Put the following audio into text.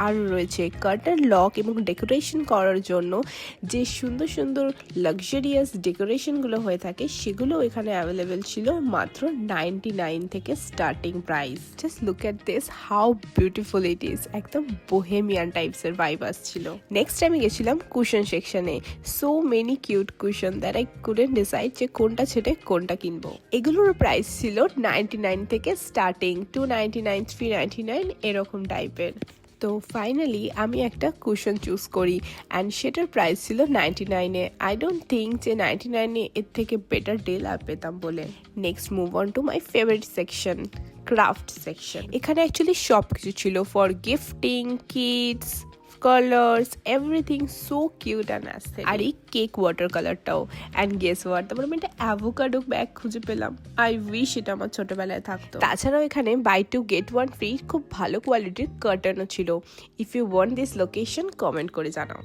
আরও রয়েছে curtain lock এবং ডেকোরেশন করার জন্য যে সুন্দর সুন্দর লাক্সারিয়াস ডেকোরেশনগুলো হয়ে থাকে সেগুলো এখানে অ্যাভেলেবেল ছিল মাত্র 99 থেকে starting price. Just look at this, how beautiful it is, একদম বোহেমিয়ান টাইপসের ভাইব আসছিল। নেক্সট আমি গেছিলাম কুশন সেকশনে। So many cute cushion that I couldn't decide যে কোনটা ছেড়ে কোনটা কিনবো। এগুলোর প্রাইস ছিল 99 থেকে স্টার্টিং, 299, 399 এরকম টাইপের। তো ফাইনালি আমি একটা কুশন চুজ করি অ্যান্ড সেটার প্রাইস ছিল 99-এ। আই ডোন্ট থিঙ্ক যে 99-এ এর থেকে বেটার ডিল আর পেতাম বলে। Next move on to my favourite section, craft section. এখানে অ্যাকচুয়ালি সব কিছু ছিল for gifting, kids, colours, everything so cute and aesthetic. আর এই কেক ওয়াটার কালারটাও। অ্যান্ড গেস হোয়াট, তারপর আমি একটা অ্যাভোকাডো ব্যাগ খুঁজে পেলাম। আই উইশ এটা আমার ছোটবেলায় থাকতো। তাছাড়াও এখানে buy two get one free খুব ভালো কোয়ালিটির কার্টনও ছিল। If you want this location comment করে জানাও।